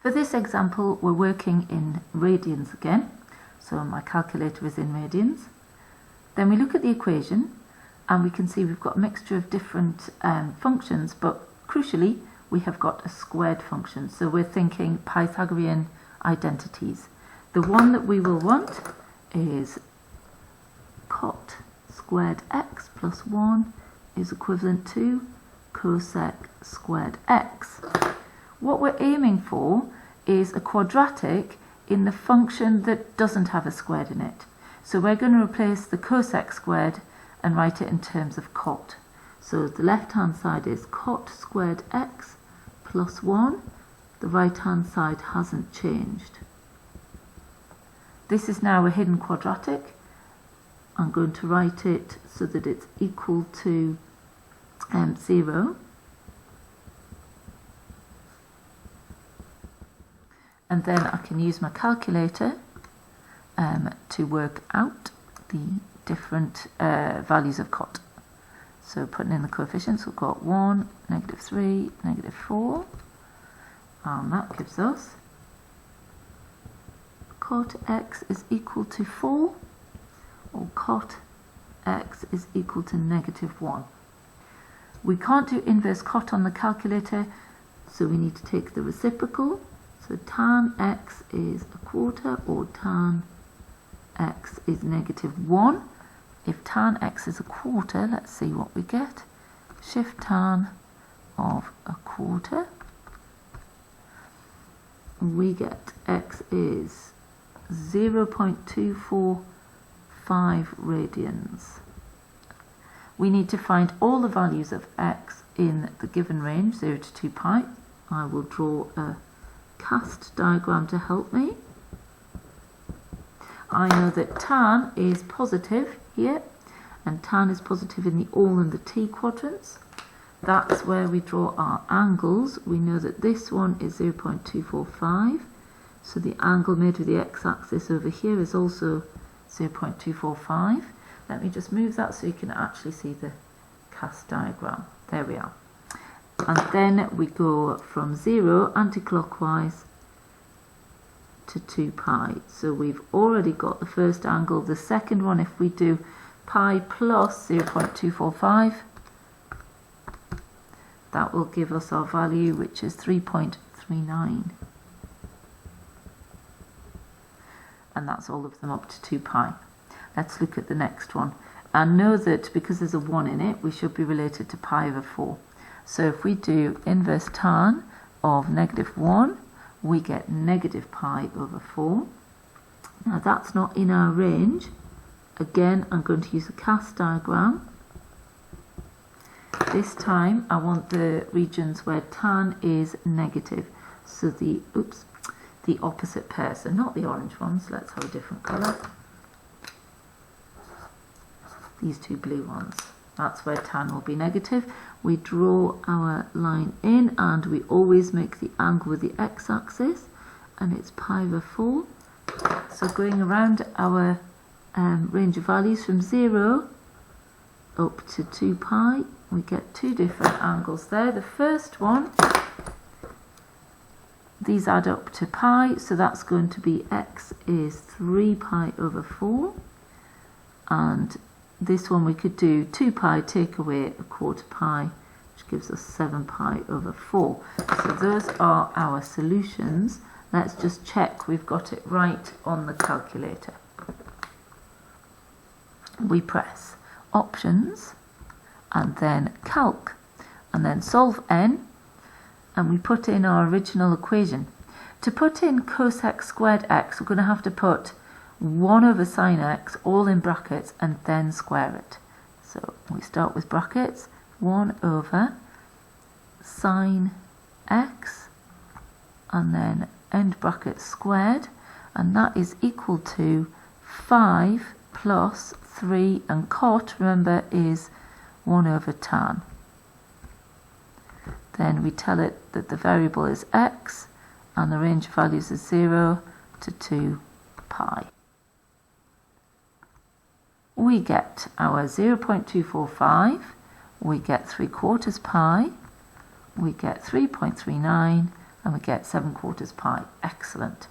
For this example, we're working in radians again. So my calculator is in radians. Then we look at the equation and we can see we've got a mixture of different functions, but crucially we have got a squared function. So we're thinking Pythagorean identities. The one that we will want is cot squared x plus 1 is equivalent to cosec squared x. What we're aiming for is a quadratic in the function that doesn't have a squared in it. So we're going to replace the cosec squared and write it in terms of cot. So the left hand side is cot squared x plus 1. The right hand side hasn't changed. This is now a hidden quadratic. I'm going to write it so that it's equal to 0. And then I can use my calculator to work out the different values of cot. So putting in the coefficients, we've got 1, -3, -4, and that gives us cot x is equal to 4, or cot x is equal to -1. We can't do inverse cot on the calculator, so we need to take the reciprocal. So tan x is a quarter, or tan x is -1. If tan x is a quarter, let's see what we get. Shift tan of a quarter. We get x is 0.245 radians. We need to find all the values of x in the given range, 0 to 2 pi. I will draw a cast diagram to help me. I know that tan is positive here, and tan is positive in the all and the t quadrants. That's where we draw our angles. We know that this one is 0.245, so the angle made with the x-axis over here is also 0.245. Let me just move that so you can actually see the cast diagram. There we are. And then we go from 0 anti-clockwise to 2 pi. So we've already got the first angle. The second one, if we do pi plus 0.245, that will give us our value, which is 3.39. And that's all of them up to 2 pi. Let's look at the next one. And know that because there's a 1 in it, we should be related to pi over 4. So if we do inverse tan of -1, we get negative pi over 4. Now that's not in our range. Again, I'm going to use a cast diagram. This time I want the regions where tan is negative. So the opposite pair, so not the orange ones. Let's have a different colour. These two blue ones. That's where tan will be negative. We draw our line in, and we always make the angle with the x-axis, and it's pi over 4. So going around our range of values from 0 up to 2 pi, we get two different angles there. The first one, these add up to pi, so that's going to be x is 3 pi over 4, and this one we could do 2 pi, take away a quarter pi, which gives us 7 pi over 4. So those are our solutions. Let's just check we've got it right on the calculator. We press options and then calc and then solve n, and we put in our original equation. To put in cosec squared x, we're going to have to put 1 over sine x all in brackets and then square it. So we start with brackets, 1 over sine x and then end bracket squared, and that is equal to 5 plus 3, and cot, remember, is 1 over tan. Then we tell it that the variable is x and the range of values is 0 to 2 pi. We get our 0.245, we get 3/4 pi, we get 3.39, and we get 7/4 pi. Excellent.